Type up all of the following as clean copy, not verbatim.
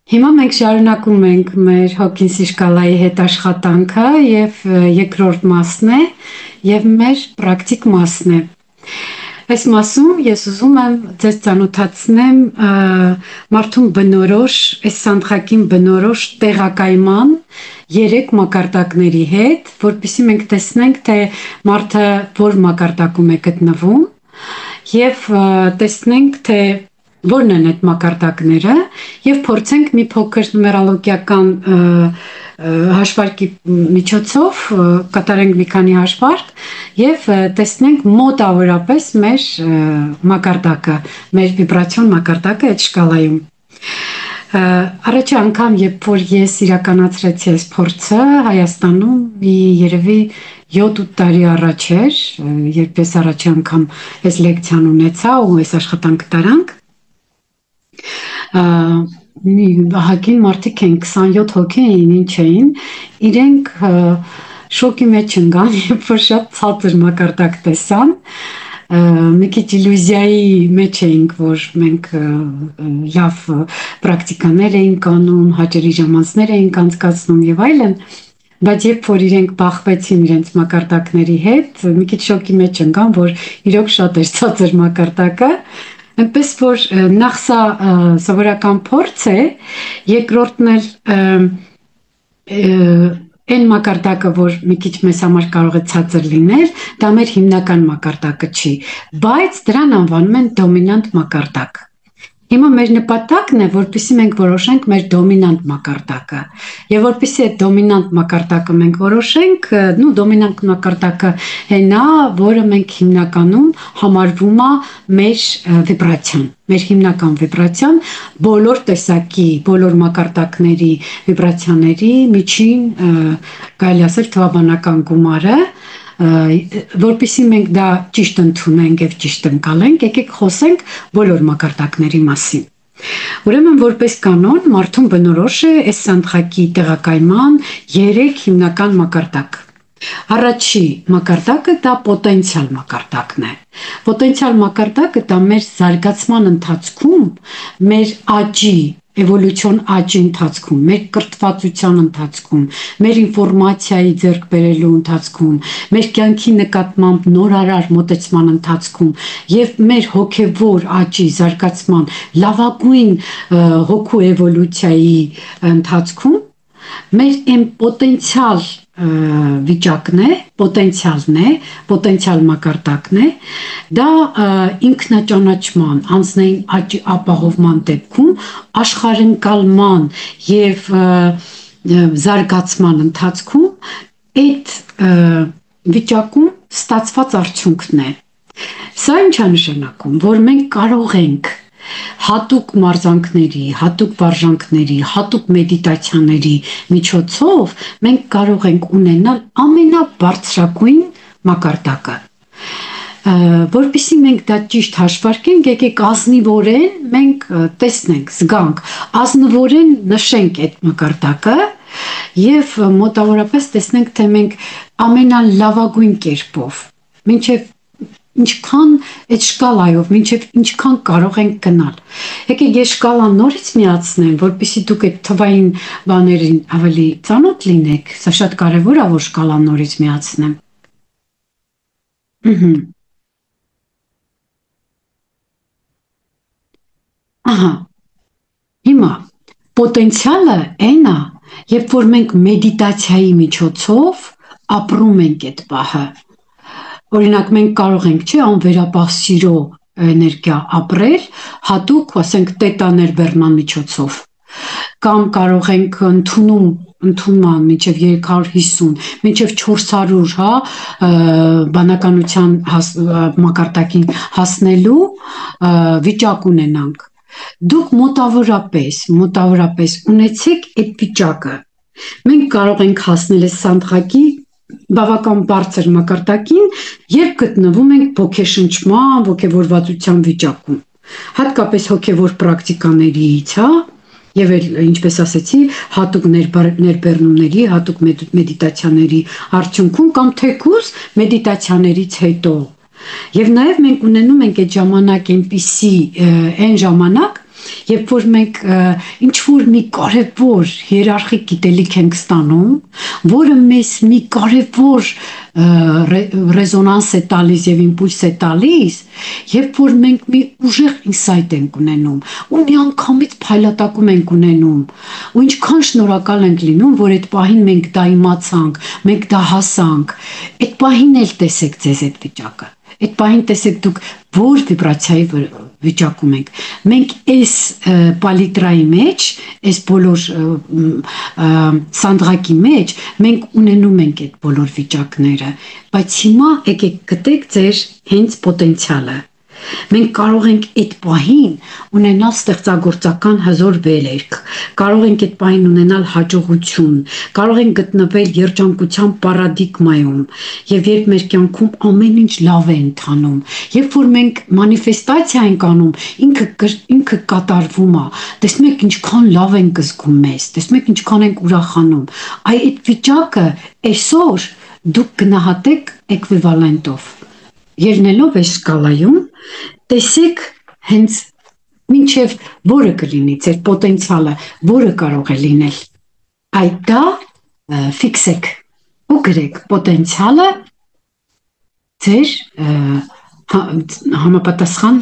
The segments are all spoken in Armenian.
Հիմա մենք շարունակում ենք մեր Հոքինսի շկալայի հետ աշխատանքը եւ երկրորդ մասն է եւ մեր պրակտիկ մասն է։ Այս մասում ես ուզում եմ ձեզ ծանոթացնեմ մարդուն բնորոշ, այս սանդղակին բնորոշ տեղակայման 3 մակարդակների հետ, որպեսզի մենք տեսնենք, թե մարդը որ մակարդակում է գտնվում եւ տեսնենք, թե որն են այդ մակարդակները եւ փորձենք մի փոքր նումերոլոգիական հաշվարկի միջոցով կատարենք մի քանի հաշվարկ եւ տեսնենք մոտավորապես մեր մակարդակը, մեր վիբրացիոն մակարդակը այդ շկալայում։ Առաջի անգամ, երբ որ ես իրականացրեցի այս փորձը Հայաստանում, երևի 7-8 տարի առաջ էր, երբ ես առաջի անգամ այս լեկցիան ունեցա ու այս աշխատանքը տարանք, ահագին մարդիկ են 27 հոգի էին, ինչ էին, իրենք շոկի մեջ ընկան, երբ որ շատ ցածր մակարդակ տեսան, մի քիչ իլյուզիայի մեջ էինք, որ մենք լավ պրակտիկաներ էինք անում, հաճելի ժամանցներ էինք անցկացնում եւ այլն, բայց երբ որ իրենք բախվեցին իրենց մակարդակների հետ, մի քիչ շոկի մեջ ընկան, որ իրոք շատ էր ցածր մակարդակը, այնպես որ նախ սա սովորական փորձ է, երկրորդն էլ այն մակարդակը, որ մի քիչ մեզ համար կարող է ցածր լինել, դա մեր հիմնական մակարդակը չի, բայց դրան անվանում են դոմինանտ մակարդակ։ Հիմա մեր նպատակն է, որպեսզի մենք որոշենք մեր դոմինանտ մակարդակը։ Եվ որպեսզի այդ դոմինանտ մակարդակը մենք որոշենք, դոմինանտ մակարդակը հենա, որը մենք հիմնականում համարվում է մեր վիբրացիան, մեր հիմնական վիբրացիան, բոլոր տեսակի, բոլոր մակարդակների վիբրացիաների միջին, կարելի ասել թվաբանական գումարը, որպեսզի մենք դա ճիշտ ընդունենք եւ ճիշտ ընկալենք, եկեք խոսենք բոլոր մակարդակների մասին։ Ուրեմն որպես կանոն մարդուն բնորոշ է այս սանդղակի տեղակայման 3 հիմնական մակարդակ։ Առաջի մակարդակը դա պոտենցիալ մակարդակն է։ Պոտենցիալ մակարդակը դա մեր զարգացման ընթացքում, մեր աճի էվոլյուցիոն աճի ընթացքում, մեր կրթվածության ընթացքում, մեր ինֆորմացիայի ձեռք բերելու ընթացքում, մեր կյանքի նկատմամբ նորարար մոտեցման ընթացքում եւ մեր հոգեվոր աճի զարգացման լավագույն հոգու էվոլյուցիայի ընթացքում մեր այն պոտենցիալ վիճակն է, պոտենցիալ մակարդակն է, դա ինքնաճանաչման, անձնային աճի ապահովման դեպքում աշխարհընկալման եւ զարգացման ընթացքում այդ վիճակում ստացված արդյունքն է։ Սա ինչ է նշանակում, որ մենք կարող ենք հատուկ մարզանքների, հատուկ վարժանքների, հատուկ մեդիտացիաների միջոցով մենք կարող ենք ունենալ ամենաբարձրագույն մակարդակը։ Որպեսզի մենք դա ճիշտ հաշվարկենք, եկեք ազնիվորեն մենք տեսնենք, զգանք, ազնվորեն նշենք այդ մակարդակը եւ մոտավորապես տեսնենք, թե մենք ամենալավագույն կերպով, մինչեւ ինչքան այդ շկալայով, մինչև ինչքան կարող ենք գնալ։ Եկեք ես շկալան նորից միացնեմ, որպեսզի դուք այդ թվային բաներին ավելի ծանոթ լինեք։ Սա շատ կարևոր է, որ շկալան նորից միացնեմ։ Ահա։ Հիմա պոտենցիալը այն է, երբ որ մենք մեդիտացիայի միջոցով ապրում ենք այդ պահը։ Օրինակ մենք կարող ենք, չէ, անվերապահ սիրո էներգիա ապրել, հատուկ, ասենք, տետա ներբեռնման միջոցով, կամ կարող ենք ընդունման մինչև 350, մինչև 400, հա, բանականության մակարդակին հասնելու վիճակ ունենանք։ Դուք մոտավորապես ունեցեք այդ վիճակը։ Մենք կարող ենք հասնել այս սանդղակի բավական բարձր մակարդակին, երբ գտնվում ենք ոգեշնչման, ոգևորվածության վիճակում, հատկապես հոգևոր պրակտիկաներից, հա, եւ ինչպես ասեցի, հատուկ ներբեռնումների, հատուկ մեդիտացիաների արդյունքում կամ թեկուզ մեդիտացիաներից հետո։ Եվ նաեւ մենք ունենում ենք այդ ժամանակ այնպիսի այն ժամանակ, Երբ որ մենք ինչ որ մի կարևոր հիերարխիկ գիտելիք ենք ստանում, որը մեզ մի կարևոր ռեզոնանս է տալիս եւ իմպուլս է տալիս, երբ որ մենք մի ուժեղ ինսայթ ենք ունենում, ու միանգամից փայլատակում ենք ունենում, ու ինչքան շնորհակալ ենք լինում, որ այդ պահին մենք դա իմացանք, մենք դա հասանք, այդ պահին էլ տեսեք ձեզ այդ վիճակը։ Այդ պահին տեսեք դուք որ վիբրացիայի վիճակում եք։ Մենք այս պալիտրայի մեջ, այս բոլոր սանդղակի մեջ մենք ունենում ենք այդ բոլոր վիճակները, բայց հիմա եկեք գտեք ձեր հենց պոտենցիալը։ Մենք կարող ենք այդ պահին ունենալ ստեղծագործական հզոր վերելք, կարող ենք այդ պահին ունենալ հաջողություն, կարող ենք գտնվել երջանկության պարադիգմայում, եւ երբ մեր կյանքում ամեն ինչ լավ է ընթանում, երբ որ մենք մանիֆեստացիա ենք անում, ինքը կատարվում է, տեսնում եք ինչքան լավ ենք զգում մեզ, տեսնում եք ինչքան ենք ուրախանում, այդ վիճակը այսօր դուք գնահատեք էկվիվալենտով, ելնելով այս սկալայում, տեսեք հենց մինչև որը կլինի ձեր պոտենցիալը, որը կարող է լինել, այդ դա ֆիքսեք ու գրեք պոտենցիալը ձեր համապատասխան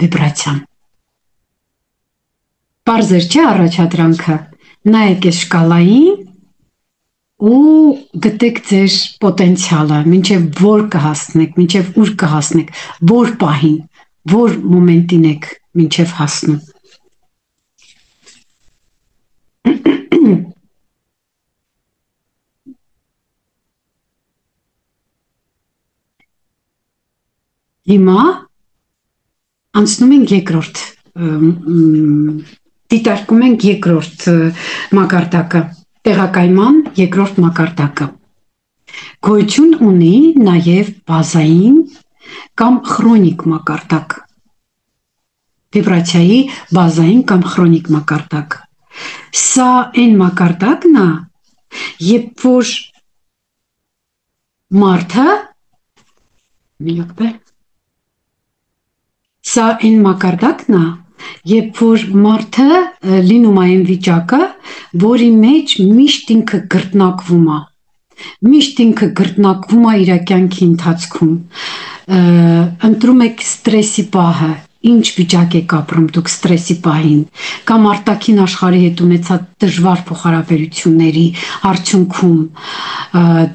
վիբրացիան։ Պարզ չէ առաջադրանքը, նայեք այս շկալային ու գտեք ձեր պոտենցիալը, մինչև որ կհասնեք, մինչև ուր կհասնեք, որ պահին, որ մոմենտին եք մինչև հասնում։ Հիմա անցնում ենք երկրորդ, դիտարկում ենք երկրորդ մակարդակը, տեղակայման երկրորդ մակարդակը։ Գոյություն ունի նաև բազային կամ քրոնիկ մակարդակ։ Վիբրացիայի բազային կամ քրոնիկ մակարդակ։ Սա այն մակարդակն է, երբ որ մարդը Սա այն մակարդակն է, երբ որ մարդը լինում է այն վիճակը, որի մեջ միշտ ինքը գրտնակվում է, միշտ ինքը գրտնակվում է իր կյանքի ընթացքում, ընտրում եք ստրեսի պահը, ինչ վիճակ եք ապրում դուք ստրեսի պահին, կամ արտաքին աշխարհի հետ ունեցած դժվար փոխհարաբերությունների արդյունքում,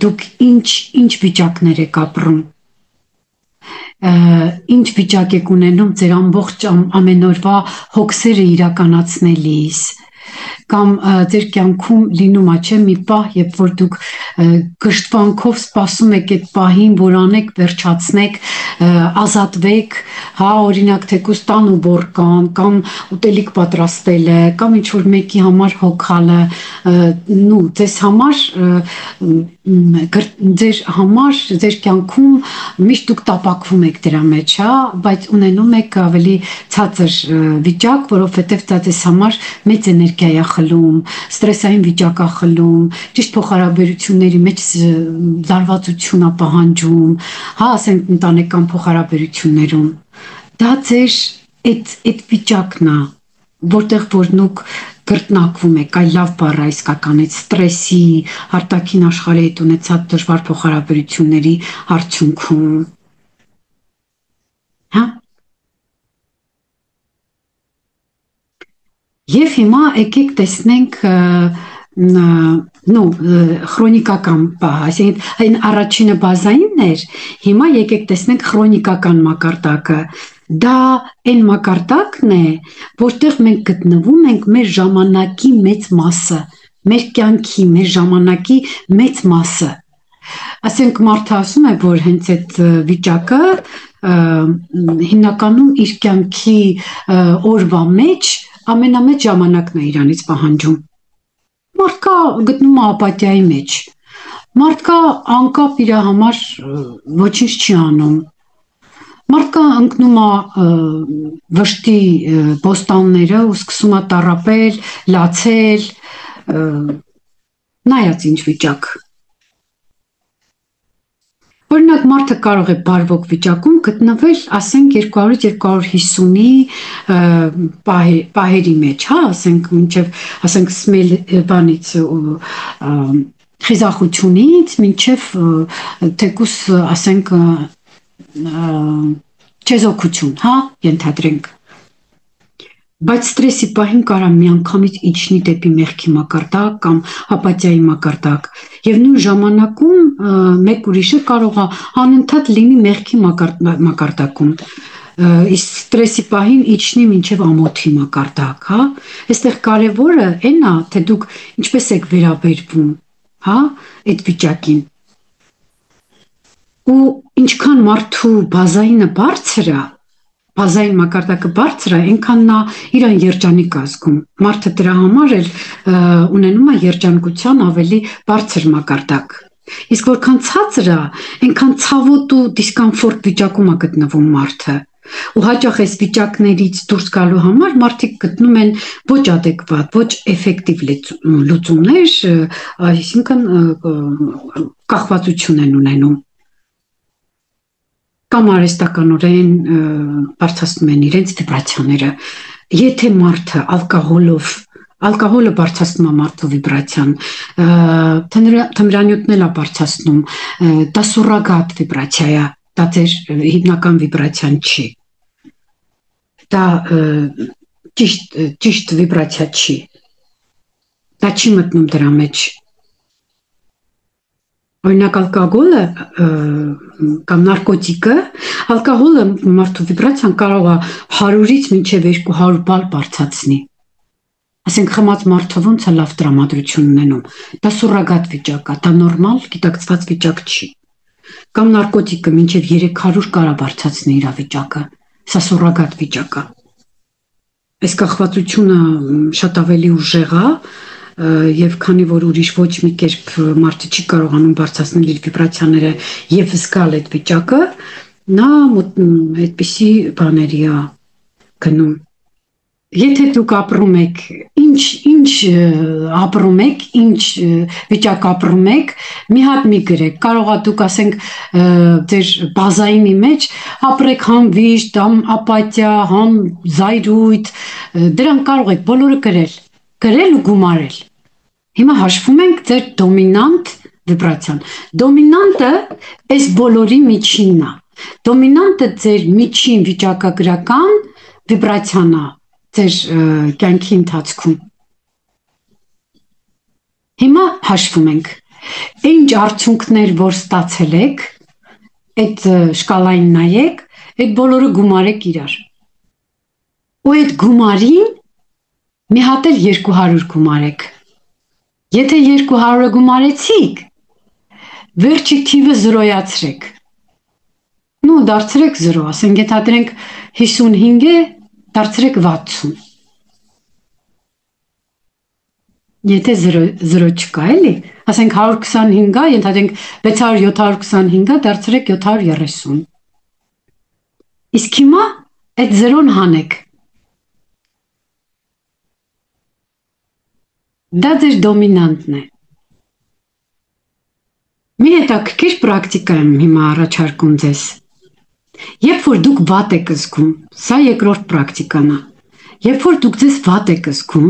դուք ինչ վիճակներ եք ապրում, ինչ վիճակ եք ունենում ձեր ամբողջ ամենօրվա հոգսերը իրականացնելիս, կամ ձեր կյանքում լինում է չէ մի պահ, երբ որ դուք գժտվանքով սպասում եք այդ պահին, որ անեք, վերջացնեք, ազատվեք, հա, օրինակ թեկուզ տան ու բորկան, կամ ուտելիք պատրաստելը, կամ ինչ որ մեկի համար հոգալը, նու ձեզ համար ձեր կյանքում միշտ դուք տապակվում եք դրա մեջ, հա, բայց ունենում եք ավելի ցածր վիճակ, որովհետև դա ձեզ համար մեծ էներգիա է խլում, ստրեսային վիճակ է խլում, ճիշտ փոխհարաբերությունների մեջ զարվածություն է պահանջում, հա, ասենք ընտանեկան փոխհարաբերություններում։ Դա ձեր այդ վիճակն է, որտեղ որ դուք գրտնակվում եք, այլ լավ բառը իսկականից ստրեսի, արտաքին աշխարհի հետ ունեցած դժվար փոխհարաբերությունների արդյունքում։ Հա։ Եվ հիմա եկեք տեսնենք քրոնիկական պահ, այսինքն այն առաջինը բազայինն էր, հիմա եկեք տեսնենք քրոնիկական մակարդակը։ Դա այն մակարդակն է, որտեղ մենք գտնվում ենք մեր ժամանակի մեծ մասը, մեր կյանքի, մեր ժամանակի մեծ մասը։ Ասենք մարդը ասում է, որ հենց այդ վիճակը հիմնականում իր կյանքի օրվա մեջ ամենամեծ ժամանակն է իրանից պահանջում։ Մարդկա գտնում է ապաթիայի մեջ։ Մարդկա անկապ իր համար ոչինչ չի անում։ Մարդկա ընկնում է վշտի բոստանները ու սկսում է տառապել, լացել, նայած ինչ վիճակ։ Օրինակ մարդը կարող է բարվոք վիճակում գտնվել, ասենք 200-250-ի պահերի մեջ, հա, ասենք մինչև ասենք սմել բանից խիզախությունից մինչև թեկուս ասենք չեզոքություն, հա, ենթադրենք։ Բայց ստրեսի պահին կարա միանգամից իջնի դեպի մեղքի մակարդակ կամ ապաթիայի մակարդակ եւ նույն ժամանակում մեկ ուրիշը կարող է անընդհատ լինի մեղքի մակարդակում իսկ ստրեսի պահին իջնի մինչեւ ամոթի մակարդակ, հա։ Այստեղ կարևորը այն է, թե դուք ինչպես եք վերաբերվում, հա, այդ վիճակին։ Ու ինչքան մարդու բազայինը բարձր է, բազային մակարդակը բարձր է, այնքան նա իրան երջանիկ ազգում։ Մարդը դրա համար էլ ունենում է երջանկության ավելի բարձր մակարդակ։ Իսկ որքան ցածր է, այնքան ցավոտ ու դիսկոմֆորտ վիճակում է գտնվում մարդը։ Ու հաճախ այս վիճակներից դուրս գալու համար մարդիկ գտնում են ոչ adekvat, ոչ էֆեկտիվ լուծումներ, այսինքն կախվածություն են ունենում։ Կամ արհեստականորեն բարձրացնում են իրենց վիբրացիաները։ Եթե մարդը ալկոհոլը բարձրացնում է մարդու վիբրացիան, թմրանյութն էլ է բարձրացնում, դա սուրոգատ վիբրացիա է, դա ձեր հիմնական վիբրացիան չի։ Դա ճիշտ վիբրացիա չի։ Դա չի մտնում դրա մեջ։ Օրինակ ալկոհոլը կամ նարկոտիկը, ալկոհոլը մարդու վիբրացիան կարող է 100-ից մինչև 200 բալ բարձրացնի։ Ասենք խմած մարդը ոնց է լավ տրամադրություն ունենում։ Դա սուրոգատ վիճակ է, դա նորմալ գիտակցված վիճակ չի։ Կամ նարկոտիկը մինչև 300 կարա բարձրացնի իր վիճակը։ Սա սուրոգատ վիճակ է։ Այս կախվածությունը շատ ավելի ուժեղ է, եւ քանի որ ուրիշ ոչ մի կերպ մարդը չի կարողանում բարձրացնել իր վիբրացիաները եւ զգալ այդ վիճակը, նա այդպիսի բաների է գնում։ Եթե դուք ապրում եք, ինչ ապրում եք, ինչ վիճակ ապրում եք, մի հատ մի գրեք, կարող է դուք ասենք ձեր բազայինի մեջ ապրեք համ վիշտ, համ ապաթիա, համ զայրույթ, դրանք կարող եք բոլորը գրել ու գումարել։ Հիմա հաշվում ենք ձեր դոմինանտ վիբրացիան։ Դոմինանտը այս բոլորի միջինն է։ Դոմինանտը ձեր միջին վիճակագրական վիբրացիան է ձեր կյանքի ընթացքում։ Հիմա հաշվում ենք։ Ինչ արդյունքներ որ ստացել եք, այդ շկալային նայեք, այդ բոլորը գումարեք իրար։ Ու այդ գումարին մի հատ էլ 200 գումարեք։ Եթե 200-ը գումարեցիք, վերջի թիվը զրոյացրեք։ Նու դարձրեք 0, ասենք ենթադրենք 55 է, դարձրեք 60։ Եթե 0 չկա, էլի, ասենք 125-ը, ենթադրենք 600-725-ը, դարձրեք 730։ Իսկ հիմա այդ 0-ն հանեք։ Դա ձեր դոմինանտն է։ Մի հետաքրքիր պրակտիկա եմ հիմա առաջարկում ձեզ։ Երբ որ դուք վատ եք զգում, սա երկրորդ պրակտիկան է։ Երբ որ դուք ձեզ վատ եք զգում,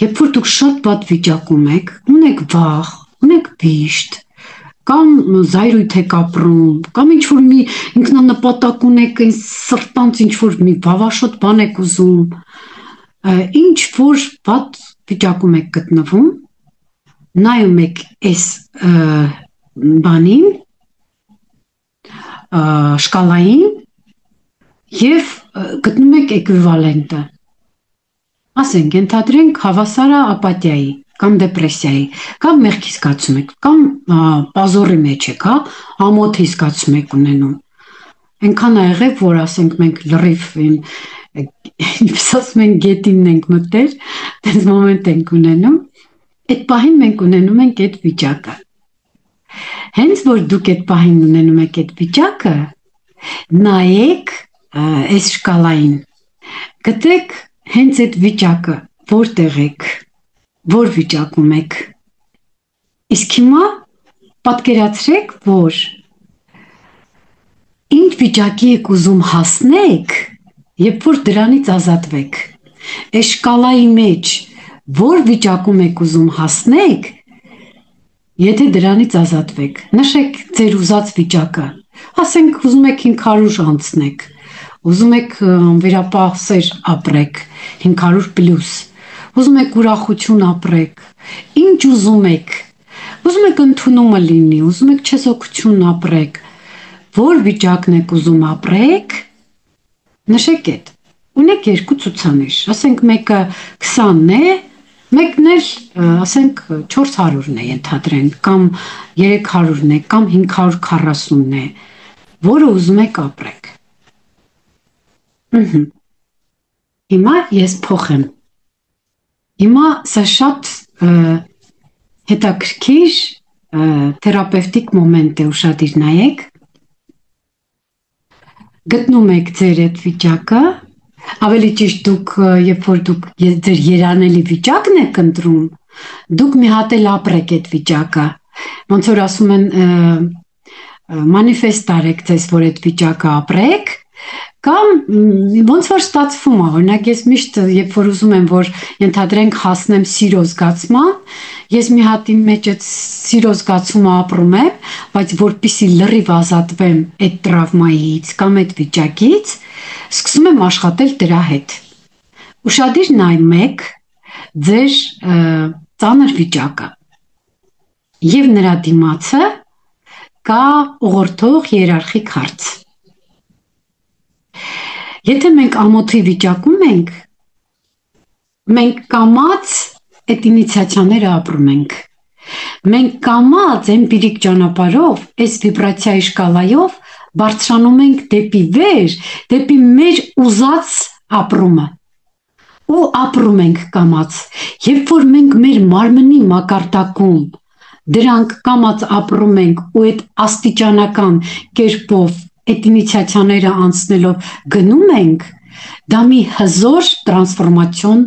երբ որ դուք շատ վատ վիճակում եք, ունեք վախ, ունեք վիշտ, կամ զայրույթ եք ապրում, կամ ինչ-որ մի ինքնանպատակ ունեք, սրտանց ինչ-որ մի բավաշոտ բան եք ուզում, ինչ-որ վատ վիճակում եք գտնվում, նայում եք այս բանին, շկալային եւ գտնում եք էկվիվալենտը։ Ասենք, ենթադրենք հավասարը ապաթիայի կամ դեպրեսիայի, կամ մեղքի զգացում եք, կամ պազորի մեջ եք, հա, ամոթի զգացում եք ունենում։ Այնքան ա եղել, որ ասենք մենք լրիվ ինչպես ասում ենք գետինն ենք մտել, դες մոմենտ ենք ունենում, այդ պահին մենք ունենում ենք այդ վիճակը։ Հենց որ դուք այդ պահին ունենում եք այդ վիճակը, նայեք այս շկալային, գտեք հենց այդ վիճակը, որտեղ եք, որ վիճակում եք։ Իսկ հիմա պատկերացրեք, որ Ինչ վիճակի եք ուզում հասնեք, երբ որ դրանից ազատվեք։ Այս շկալայի մեջ որ վիճակում եք ուզում հասնեք, եթե դրանից ազատվեք, նշեք ձեր ուզած վիճակը, ասենք ուզում եք 500 անցնեք, ուզում եք վերապահսեր ապրեք, 500 պլյուս, ուզում եք ուրախություն ապրեք, ինչ ուզում եք ընդունումը լինի, ուզում եք չեզոքություն ապրեք, որ վիճակն եք ուզում ապրեք, նշեք այդ, ունեք երկու ցուցանիշ, ասենք մեկը 20-ն է, մեկն էլ ասենք 400-ն է ենթադրենք, կամ 300-ն է, կամ 540-ն է, որը ուզում եք ապրեք։ Հիմա ես փոխեմ։ Հիմա սա շատ հետաքրքիր թերապևտիկ մոմենտ է, ուշադիր նայեք։ Գտնում եք ձեր այդ վիճակը, ավելի ճիշտ դուք, երբ որ դուք ձեր երանելի վիճակն եք ընտրում, դուք մի հատ էլ ապրեք այդ վիճակը, ոնց որ ասում են մանիֆեստ արեք ձեզ, որ այդ վիճակը ապրեք, կամ ոնց որ ստացվում է, օրինակ ես միշտ, երբ որ ուզում եմ, որ ենթադրենք հասնեմ սիրո զգացման, ես մի հատ իմ մեջ այդ սիրո զգացումը ապրում եմ, բայց որպեսզի լրիվ ազատվեմ այդ տրավմայից կամ այդ վիճակից, սկսում եմ աշխատել դրա հետ։ Ուշադիր նայեք ձեր ծանր վիճակը եւ նրա դիմացը կա ուղղորդող երարխիկ հարց։ Եթե մենք ամոթի վիճակում ենք, մենք կամաց այդ ինիցիացիաները ապրում ենք։ Մենք կամաց էմպիրիկ ճանապարհով, այս վիբրացիայի շկալայով բարձրանում ենք դեպի վեր, դեպի մեր ուզած ապրումը։ Ու ապրում ենք կամաց։ Երբ որ մենք մեր մարմնի մակարդակում դրանք կամաց ապրում ենք ու այդ աստիճանական կերպով այդ ինիցիացիաները անցնելով գնում ենք, դա մի հզոր տրանսֆորմացիոն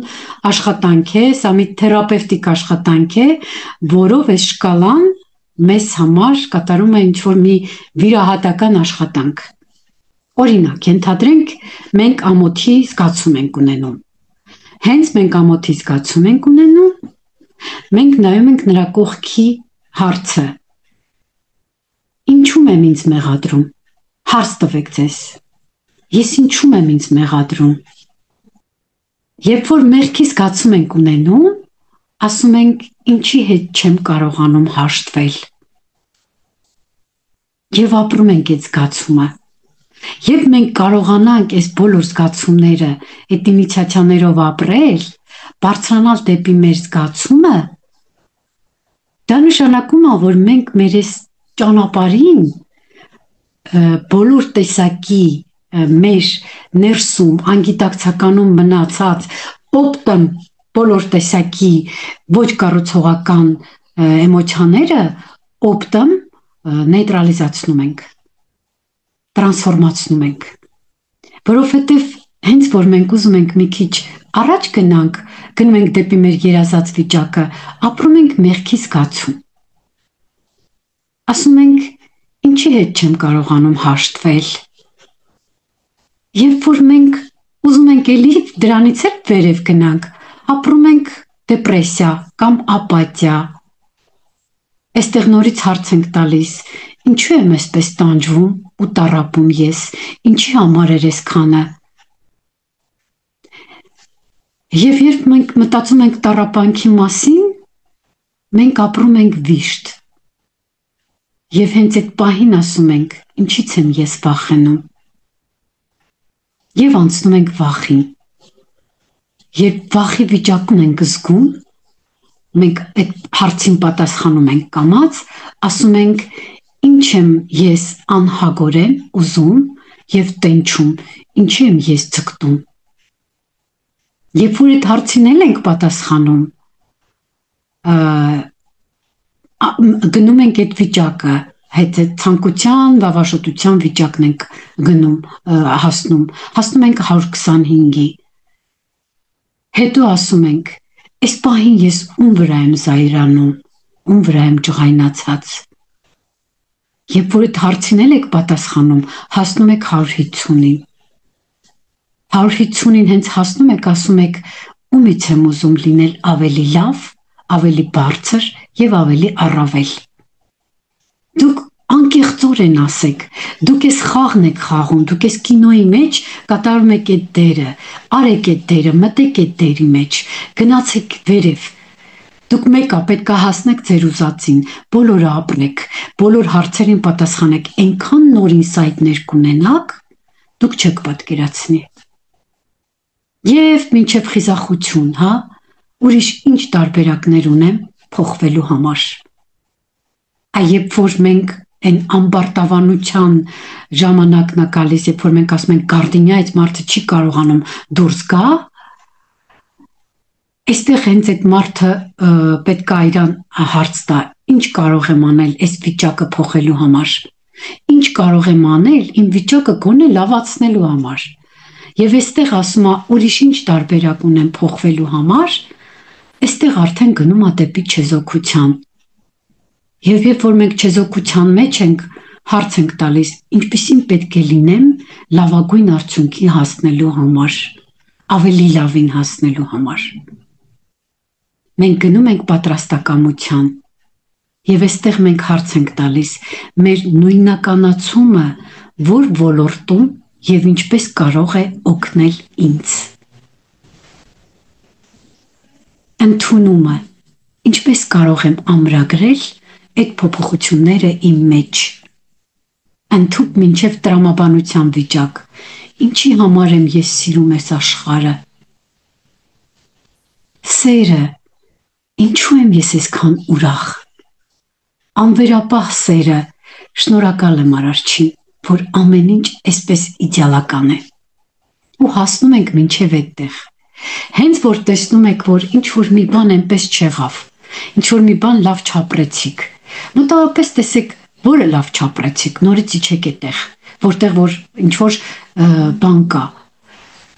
աշխատանք է, սա մի թերապևտիկ աշխատանք է, որով այս շկալան մեզ համար կատարում է ինչ-որ մի վիրահատական աշխատանք։ Օրինակ, ենթադրենք մենք ամոթի զգացում ենք ունենում։ Հենց մենք ամոթի զգացում ենք ունենում, մենք նայում ենք նրա կողքի հարցը։ Ինչու՞մ եմ ինձ մեղադրում։ Հարց տվեք ձեզ։ Ես ինչու՞մ եմ ինձ մեղադրում։ Երբ որ մեղքի զգացում ենք ունենում, ասում ենք ինչի հետ չեմ կարողանում հաշտվել։ Եվ ապրում ենք այդ զգացումը։ Երբ մենք կարողանանք այս բոլոր զգացումները, այդ ինիցիացիաներով ապրել, բարձրանալ դեպի մեր զգացումը, դա նշանակում է, որ մենք մեր այս ճանապարհին բոլոր տեսակի մեր ներսում, անգիտակցականում մնացած օպտիմ բոլոր տեսակի ոչ կառուցողական էմոցիաները օպտիմ նեյտրալիզացնում ենք, տրանսֆորմացնում ենք, որովհետև հենց որ մենք ուզում ենք մի քիչ առաջ գնանք, գնում ենք դեպի մեր երազած վիճակը, ապրում ենք մեղքի զգացում։ Ասում ենք, ինչի հետ չեմ կարողանում հաշտվել։ Երբ որ մենք ուզում ենք էլի դրանից էլ վերև գնանք, ապրում ենք դեպրեսիա կամ ապաթիա։ Այստեղ նորից հարց ենք տալիս, ինչու եմ այսպես տանջվում ու տառապում ես, ինչի համար էր այսքանը։ Եվ երբ մենք մտածում ենք տառապանքի մասին, մենք ապրում ենք վիշտ։ Եվ հենց այդ պահին ասում ենք, ինչից եմ ես վախենում։ Եվ անցնում ենք վախին։ Երբ վախի վիճակում ենք զգում, մենք այդ հարցին պատասխանում ենք կամաց, ասում ենք, ինչ եմ ես անհագորեն ուզում և տենչում, ինչի եմ ես ձգտում։ Երբ որ այդ հարցին էլ ենք պատասխանում, գնում ենք այդ վիճակը, հետ ցանկության, վավաշոտության վիճակն ենք գնում, հասնում ենք 125-ի։ Հետո ասում ենք, այս պահին ես ում վրա եմ զայրանում, ում վրա եմ ջղայնացած։ Երբ որ այդ հարցին եք պատասխանում, հասնում եք 150-ին։ 150-ին հենց հասնում եք, ասում եք, ումից եմ ուզում լինել ավելի լավ, ավելի բարձր եւ ավելի առավել։ Դուք անկեղծորեն ասեք, դուք ես խաղն եք խաղում, դուք ես կինոյի մեջ կատարում եք այդ դերը, արեք այդ դերը, մտեք այդ դերի մեջ, գնացեք վերև։ Դուք մեկա պետք է հասնեք ձեր ուզածին, բոլորը ապրեք, բոլոր հարցերին պատասխանեք, այնքան նոր ինսայթներ կունենաք, դուք չեք պատկերացնի։ Եվ մինչև խիզախություն, հա, ուրիշ ինչ տարբերակներ ունեմ փոխվելու համար։ Երբ որ մենք այն ամբարտավանության ժամանակն է գալիս, երբ որ մենք ասում ենք գարդինյա, այդ մարդը չի կարողանում դուրս գա, այստեղ հենց այդ մարդը պետք է իրան հարց տա, ինչ կարող եմ անել այս վիճակը փոխելու համար, ինչ կարող եմ անել իմ վիճակը գոնե լավացնելու համար։ Եվ այստեղ ասում է, ուրիշ ինչ տարբերակ ունեմ փոխվելու համար, այստեղ արդեն գնում է դեպի չեզոքության։ Եվ երբ որ մենք չեզոքության մեջ ենք, հարց ենք տալիս, ինչպիսին պետք է լինեմ լավագույն արդյունքի հասնելու համար, ավելի լավին հասնելու համար։ Մենք գնում ենք պատրաստակամության եւ այստեղ մենք հարց ենք տալիս մեր նույնականացումը որ ոլորտում եւ ինչպես կարող է օգնել ինձ։ Ընդունումը ինչպես կարող եմ ամրագրել այդ փոփոխությունները իմ մեջ։ Ընդհուպ մինչև տրամաբանության վիճակ, ինչի համար եմ ես սիրում ես աշխարհը։ Սերը ինչու եմ ես այսքան ուրախ, անվերապահ սերը, շնորհակալ եմ Արարչին, որ ամեն ինչ այսպես իդեալական է։ Ու հասնում ենք մինչև այդտեղ։ Հենց որ տեսնում եք, որ ինչ որ մի բան այնպես չեղավ, ինչ որ մի բան լավ չապրեցիք, մոտավորապես տեսեք, որը լավ չապրեցիք, նորից իջեք այդտեղ, որտեղ որ ինչ որ բան կա։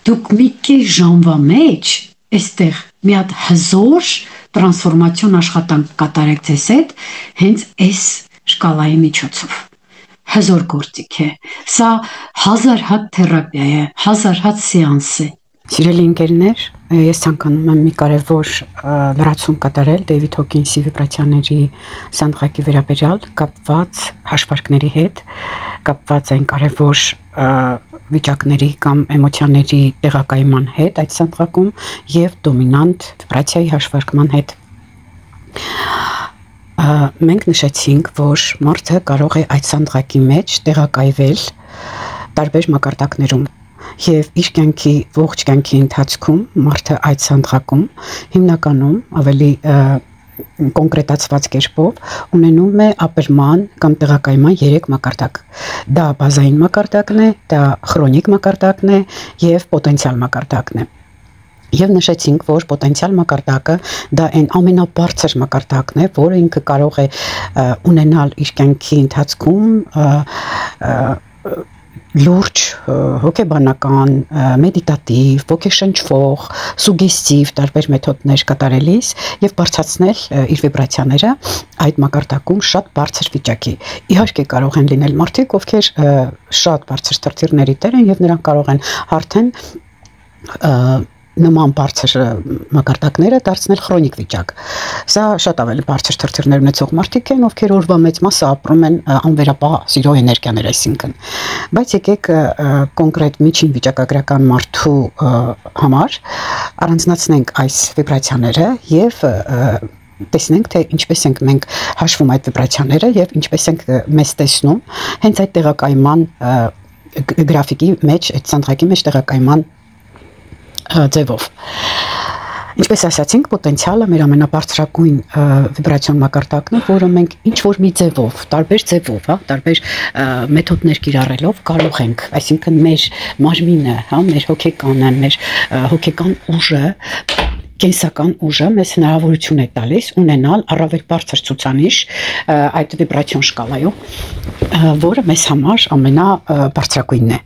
Դուք մի կես ժամվա մեջ այստեղ մի հատ հզոր տրանսֆորմացիոն աշխատանք կատարեք ձեզ հետ, հենց այս շկալայի միջոցով։ Հզոր գործիք է։ Սա 1000 հատ թերապիա է, 1000 հատ սեանս է։ Սիրելի ընկերներ, ես ցանկանում եմ մի կարևոր լրացում կատարել Դեյվիդ Հոքինսի վիբրացիաների սանդղակի վերաբերյալ կապված հաշվարկների հետ, կապված այն կարևոր վիճակների կամ էմոցիաների տեղակայման հետ այդ սանդղակում եւ դոմինանտ վիբրացիայի հաշվարկման հետ։ Մենք նշեցինք, որ մարդը կարող է այդ սանդղակի մեջ տեղակայվել տարբեր մակարդակներում եւ իր կյանքի ողջ կյանքի ընթացքում մարդը այդ սանդղակում հիմնականում ավելի կոնկրետացված կերպով ունենում է ապրման կամ տեղակայման 3 մակարդակ։ Դա բազային մակարդակն է, դա քրոնիկ մակարդակն է եւ պոտենցիալ մակարդակն է։ Եվ նշեցինք, որ պոտենցիալ մակարդակը դա այն ամենաբարձր մակարդակն է, որը ինքը կարող է ունենալ իր կյանքի ընթացքում լուրջ հոգեբանական, մեդիտատիվ, ոգեշնչվող, սուգեստիվ տարբեր մեթոդներ կատարելիս եւ բարձրացնել իր վիբրացիաները այդ մակարդակում շատ բարձր վիճակի։ Իհարկե կարող են լինել մարդիկ, ովքեր շատ բարձր թրթիռների տեր են եւ նրանք կարող են արդեն նման բարձր մակարդակները դարձնել քրոնիկ վիճակ։ Սա շատ ավելի բարձր թրթիռներ ունեցող մարդիկ են, ովքեր օրվա մեծ մասը ապրում են անվերապահ սիրո էներգիաներ, այսինքն։ Բայց եկեք կոնկրետ միջին վիճակագրական մարդու համար առանձնացնենք այս վիբրացիաները եւ տեսնենք, թե ինչպես ենք մենք հաշվում այդ վիբրացիաները եւ ինչպես ենք մեզ տեսնում հենց այդ տեղակայման գրաֆիկի մեջ, այդ սանդղակի մեջ տեղակայման ձևով։ Ինչպես ասացինք, պոտենցիալը մեր ամենաբարձրագույն վիբրացիոն մակարդակն է, որը մենք ինչ որ մի ձևով, տարբեր ձևով, հա, տարբեր մեթոդներ կիրառելով կարող ենք, այսինքն մեր մարմինը, հա, մեր հոգեկանը, մեր հոգեկան ուժը, կենսական ուժը մեզ հնարավորություն է տալիս ունենալ առավել բարձր ցուցանիշ այդ վիբրացիոն շկալայով, որը մեզ համար ամենաբարձրագույնն է։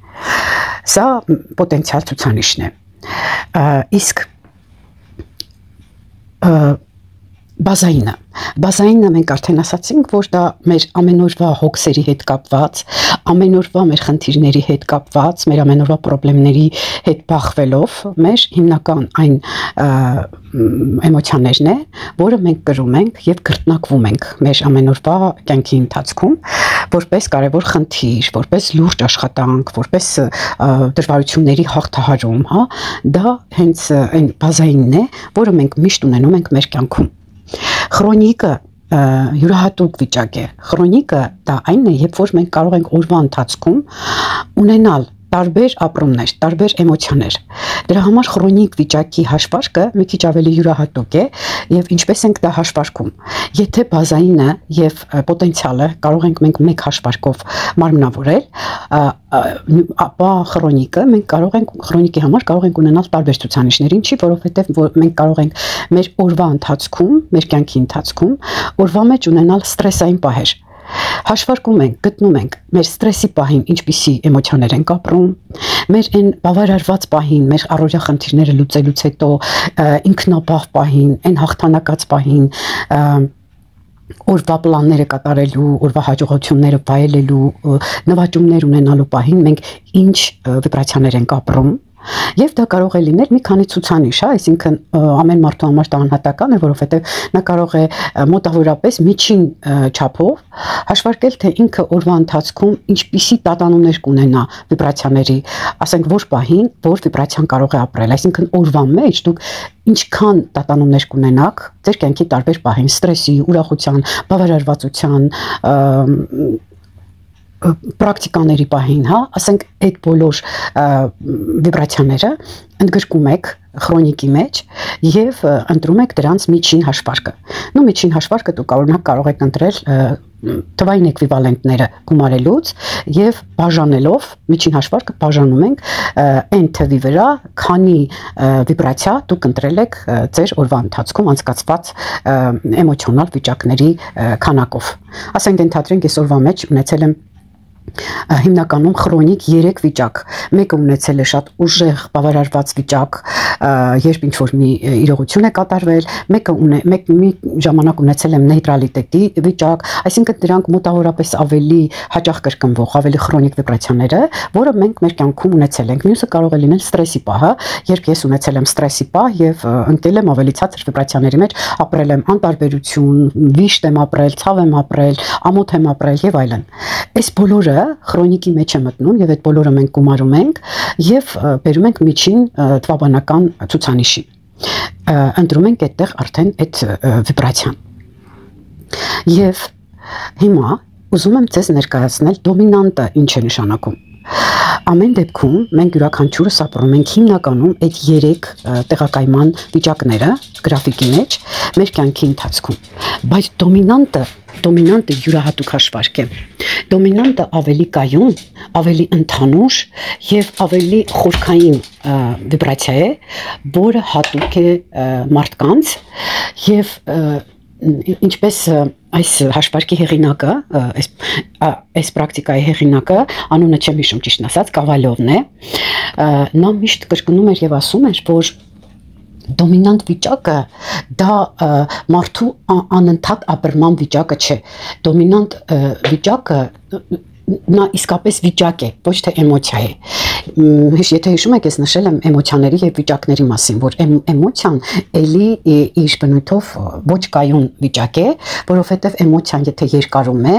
Սա պոտենցիալ ցուցանիշն է։ Իսկ բազայինը Բազայինը մենք արդեն ասացինք, որ դա մեր ամենօրվա հոգսերի հետ կապված, ամենօրվա մեր խնդիրների հետ կապված, մեր ամենօրվա խնդիրների հետ բախվելով, մեր հիմնական այն էմոցիաներն է, որը մենք կրում ենք եւ կրտնակվում ենք մեր ամենօրվա կյանքի ընթացքում, որպես կարևոր խնդիր, որպես լուրջ աշխատանք, որպես դժվարությունների հաղթահարում, հա, դա հենց այն բազայինն է, որը մենք միշտ ունենում ենք մեր կյանքում։ Քրոնիկը յուրահատուկ վիճակ է։ Քրոնիկը դա այն է, երբ որ մենք կարող ենք օրվա ընթացքում ունենալ տարբեր ապրումներ, տարբեր էմոցիաներ։ Դրա համար քրոնիկ վիճակի հաշվարկը մի քիչ ավելի յուրահատուկ է եւ ինչպես ենք դա հաշվարկում։ Եթե բազայինը եւ պոտենցիալը կարող ենք մենք մեկ հաշվարկով մարմնավորել, ապա քրոնիկը մենք կարող ենք քրոնիկի համար կարող ենք ունենալ տարբեր ցուցանիշներ, ինչի, որովհետեւ մենք կարող ենք մեր օրվա ընթացքում, մեր կյանքի ընթացքում օրվա մեջ ունենալ ստրեսային պահեր։ Հաշվարկում ենք, գտնում ենք մեր ստրեսի պահին ինչպիսի էմոցիաներ ենք ապրում, մեր այն բավարարված պահին, մեր առօրյա խնդիրները լուծելուց հետո ինքնաբավ պահին, այն հաղթանակած պահին, օրվա պլանները կատարելու, օրվա հաջողությունները վայելելու, նվաճումներ ունենալու պահին մենք ինչ վիբրացիաներ ենք ապրում։ Եվ դա կարող է լինել մի քանի ցուցանիշ, հա, այսինքն ամեն մարդու համար դա անհատական է, որովհետև նա կարող է մոտավորապես միջին չափով հաշվարկել, թե ինքը օրվա ընթացքում ինչպիսի տատանումներ կունենա վիբրացիաների, ասենք որ պահին, որ վիբրացիան կարող է ապրել, այսինքն օրվա մեջ դուք ինչքան տատանումներ կունենաք ձեր կյանքի տարբեր պահին, ստրեսի, ուրախության, բավարարվածության, պրակտիկաների պահին, հա, ասենք այդ բոլոր վիբրացիաները ընդգրկում եք քրոնիկի մեջ եւ ընտրում եք դրանց միջին հաշվարկը։ Նո միջին հաշվարկը դուք կարող եք ընտրել թվային էկվիվալենտները գումարելուց եւ բաժանելով միջին հաշվարկը բաժանում ենք այն թվի վրա, քանի վիբրացիա դուք ընտրել եք ձեր օրվա ընթացքում անցկացված էմոցիոնալ վիճակների քանակով։ Ասենք ենթադրենք այսօրվա մեջ ունեցել եմ հիմնականում քրոնիկ 3 վիճակ։ Մեկը ունեցել է շատ ուժեղ բավարարված վիճակ, երբ ինչ որ մի իրողություն է կատարվել, մեկ մի ժամանակ ունեցել եմ նեյտրալիտետի վիճակ, այսինքն դրանք մոտավորապես ավելի հաճախ կրկնվող, ավելի քրոնիկ վիբրացիաները, որը մենք մեր կյանքում ունեցել ենք։ Մյուսը կարող է լինել ստրեսի պահը, երբ ես ունեցել եմ ստրեսի պահ եւ ընկել եմ ավելի ցածր վիբրացիաների մեջ, ապրել եմ անտարբերություն, վիշտ եմ ապրել, ցավ եմ ապրել, ամոթ եմ ապրել եւ այլն։ Այս բոլորը քրոնիկի մեջ է մտնում եւ այդ բոլորը մենք գումարում ենք եւ բերում ենք միջին թվաբանական ցուցանիշի։ Ընտրում ենք այդտեղ արդեն այդ վիբրացիան։ Եվ հիմա ուզում եմ ձեզ ներկայացնել դոմինանտը ինչ է նշանակում։ Ամեն դեպքում մենք յուրաքանչյուրս ապրում ենք հիմնականում այդ 3 տեղակայման վիճակները գրաֆիկի մեջ մեր կյանքի ընթացքում, բայց դոմինանտը յուրահատուկ հաշվարկ է։ Դոմինանտը ավելի կայուն, ավելի ընդհանուր եւ ավելի խորքային վիբրացիա է, որը հատուկ է մարդկանց եւ ինչպես այս հաշվարկի հեղինակը, այս պրակտիկայի հեղինակը, անունը չեմ հիշում ճիշտն ասած, Կավալովն է, նա միշտ կրկնում էր եւ ասում էր, որ դոմինանտ վիճակը դա մարդու անընդհատ ապրման վիճակը չէ։ Դոմինանտ վիճակը նա իսկապես վիճակ է, ոչ թե էմոցիա է։ Եթե հիշում եք, ես նշել եմ էմոցիաների եւ վիճակների մասին, որ էմոցիան էլի իր բնույթով ոչ կայուն վիճակ է, որովհետեւ էմոցիան եթե երկարում է,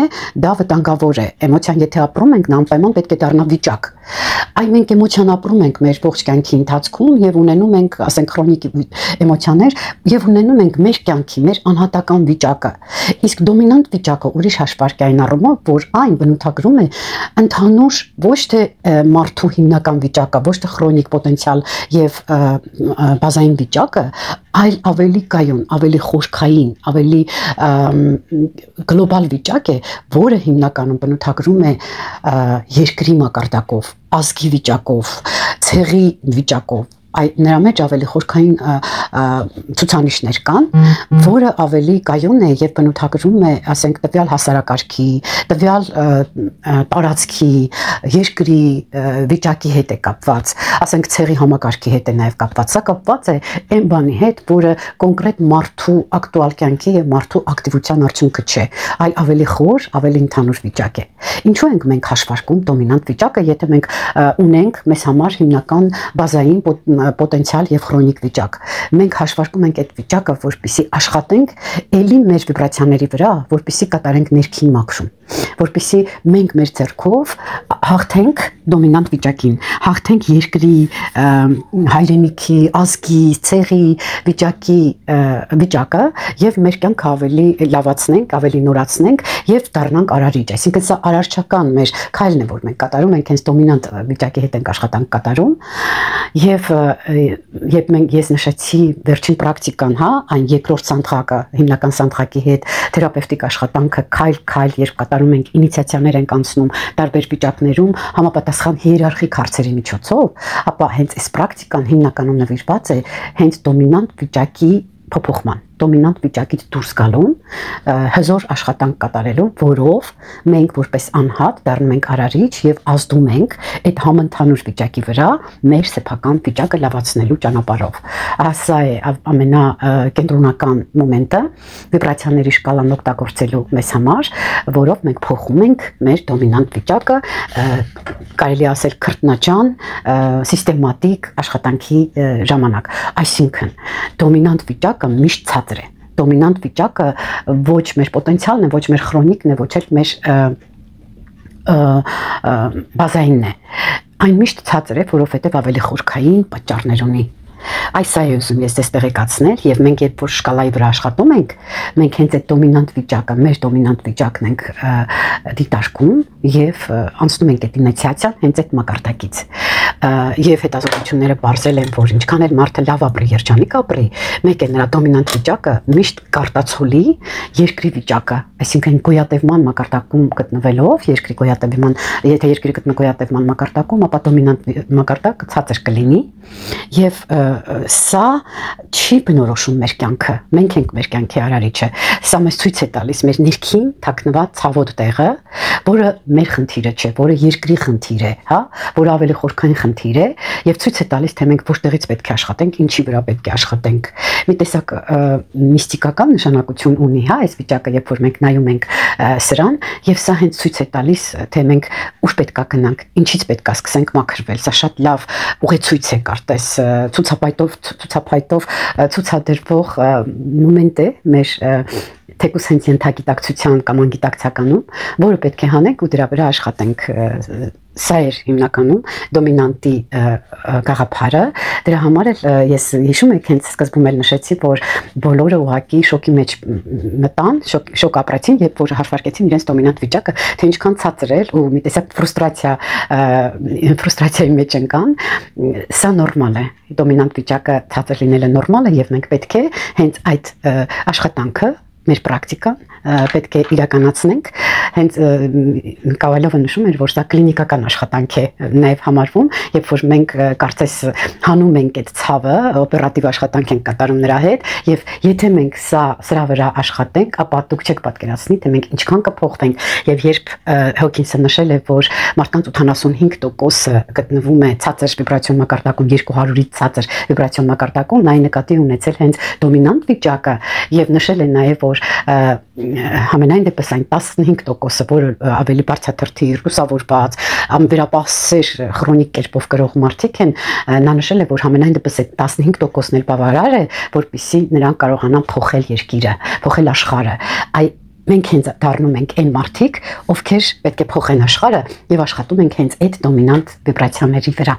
դա վտանգավոր է։ Էմոցիան եթե ապրում ենք, նա անպայման պետք է դառնա վիճակ։ Այ մենք էմոցիան ապրում ենք մեր ողջ կյանքի ընթացքում եւ ունենում ենք, ասենք, քրոնիկ էմոցիաներ եւ ունենում ենք մեր կյանքի, մեր անհատական վիճակը։ Իսկ դոմինանտ վիճակը ուրիշ հաշվարկ է այն առումով, որ այն բնութագրում է ընդհանուր ոչ թե մարդու հիմնական վիճակը, ոչ թե քրոնիկ պոտենցիալ եւ բազային վիճակը, այլ ավելի կայուն, ավելի խորքային, ավելի գլոբալ վիճակ է, որը հիմնականում բնութագրում է երկրի մակարդակով, ազգի վիճակով, ցեղի վիճակով, նրա մեջ ավելի խորքային ցուցանիշներ կան, որը ավելի կայուն է եւ բնութագրում է, ասենք, տվյալ հասարակարգի, տվյալ տարածքի, երկրի վիճակի հետ է կապված, ասենք, ցեղի համակարգի հետ է նաեւ կապված, սա կապված է այն բանի հետ, որը կոնկրետ մարդու ակտուալ կյանքի եւ մարդու ակտիվության արդյունքը չէ, այլ ավելի խոր, ավելի ընդհանուր վիճակ է։ Ինչու ենք մենք հաշվարկում դոմինանտ վիճակը, եթե մենք ունենք մեզ համար հիմնական բազային պոտենցիալ եւ քրոնիկ վիճակ։ Մենք հաշվարկում ենք այդ վիճակը, որպեսզի աշխատենք ելի մեր վիբրացիաների վրա, որպեսզի կատարենք ներքին մաքրում, որպեսզի մենք մեր ձեռքով հաղթենք դոմինանտ վիճակին, հաղթենք երկրի, հայրենիքի, ազգի, ցեղի վիճակը եւ մեր կյանքը ավելի լավացնենք, ավելի նորացնենք եւ դառնանք արարիչ։ Այսինքն սա արարչական մեր քայլն է, որ մենք կատարում ենք, հենց դոմինանտ վիճակի հետ ենք աշխատանք կատարում եւ ես նշեցի վերջին պրակտիկան, հա, այն երկրորդ սանդղակը, հիմնական սանդղակի հետ թերապևտիկ աշխատանքը քայլ, երբ կատարում ենք ինիցիացիաներ ենք անցնում տարբեր վիճակներում համապատասխան հիերարխիկ հարցերի միջոցով, ապա հենց այս պրակտիկան հիմնականում նվիրված է հենց դոմինանտ վիճակի փոփոխման, դոմինանտ վիճակից դուրս գալուն, հզոր աշխատանք կատարելուն, որով մենք որպես անհատ դառնում ենք արարիչ եւ ազդում ենք այդ համընդհանուր վիճակի վրա մեր սեփական վիճակը լավացնելու ճանապարհով։ Սա է ամենակենտրոնական մոմենտը վիբրացիաների շկալան օգտագործելու մեզ համար, որով մենք փոխում ենք մեր դոմինանտ վիճակը, կարելի ասել քրտնաջան, սիստեմատիկ աշխատանքի ժամանակ։ Այսինքն դոմինանտ վիճակը միշտ ցածր է։ Դոմինանտ վիճակը ոչ մեր պոտենցիալն է, ոչ մեր քրոնիկն է, ոչ էլ մեր բազայինն է։ Այն միշտ ցածր է, որովհետև ավելի խորքային պատճառներ ունի։ Այս է ուզում ես դες տեղեկացնել եւ մենք երբ որ շկալայի վրա աշխատում ենք, մենք հենց այդ դոմինանտ վիճակը, մեր դոմինանտ վիճակն ենք դիտարկում եւ անցնում ենք այդ ինիցիացիան հենց այդ մակարդակից։ Եվ հետազոտությունները բարձել են, որ ինչքան էլ մարդը լավ ապրի, երջանիկ ապրի, մեկ է նրա դոմինանտ վիճակը միշտ կարտացոլի երկրի վիճակը, այսինքն գոյատևման մակարդակում գտնվելով, երկրի գոյատևման, եթե երկրի գտնվի գոյատևման մակարդակում, ապա դոմինանտ մակարդակը ցածր կլինի եւ սա չի բնորոշում մեր կյանքը, մենք ենք մեր կյանքի արարիչը, սա մեզ ցույց է տալիս մեր ներքին թաքնված ցավոտ տեղը, որը մեր խնդիրը չէ, որը երկրի խնդիր է, հա, որը ավելի խորքային խնդիր է եւ ցույց է տալիս թե մենք որտեղից պետք է աշխատենք, ինչի վրա պետք է աշխատենք։ Մի տեսակ միստիկական նշանակություն ունի, հա, այս վիճակը, երբ որ մենք նայում ենք սրան եւ սա հենց ցույց է տալիս թե մենք ուր պետք է գնանք, ինչից պետք է սկսենք մաքրվել։ Սա շատ լավ ուղեցույց է կարծես ցուցափայտով ցուցադրվող մոմենտ է մեր թեկուս հենց ենթագիտակցության կամ անգիտակցականում, որը պետք է հանենք ու դրա վրա աշխատենք։ Սա էր հիմնականում դոմինանտի գաղափարը, դրա համար էլ ես հիշում եք հենց սկզբում էլ նշեցի, որ բոլորը ուղղակի շոկի մեջ մտան, շոկ ապրեցին, երբ որ հաշվարկեցին իրենց դոմինանտ վիճակը, թե ինչքան ցածր էր ու մի տեսակ ֆրուստրացիայի մեջ ընկան։ Սա նորմալ է, դոմինանտ վիճակը ցածր լինելը նորմալ է եւ մենք պետք է հենց այդ աշխատանքը մեր պրակտիկան պետք է իրականացնենք, հենց Կավալովը նշում էր, որ սա կլինիկական աշխատանք է նաև համարվում, երբ որ մենք կարծես հանում ենք այդ ցավը, օպերատիվ աշխատանք ենք կատարում նրա հետ, եւ եթե մենք սրա վրա աշխատենք, ապա դուք չեք պատկերացնի, թե մենք ինչքան կփոխվենք, եւ երբ Հոքինսը նշել է, որ մարդկանց 85%-ը գտնվում է ցածր վիբրացիոն մակարդակում, 200-ից ցածր վիբրացիոն մակարդակում, նա նկատի ունեցել հենց դոմինանտ վիճակը եւ նշել է նաև, որ համենայն դեպս այն 15%-ը, որը ավելի բարձրաթրթի ռուսավորված, անվերապահսեր քրոնիկ կերպով կրող մարդիկ են, նա նշել է, որ համենայն դեպս այդ 15%-ն էլ բավարար է, որպեսզի նրանք կարողանան փոխել երկիրը, փոխել աշխարհը։ Մենք հենց դառնում ենք այն մարդիկ, ովքեր պետք է փոխեն աշխարհը եւ աշխատում ենք հենց այդ դոմինանտ վիբրացիաների վրա։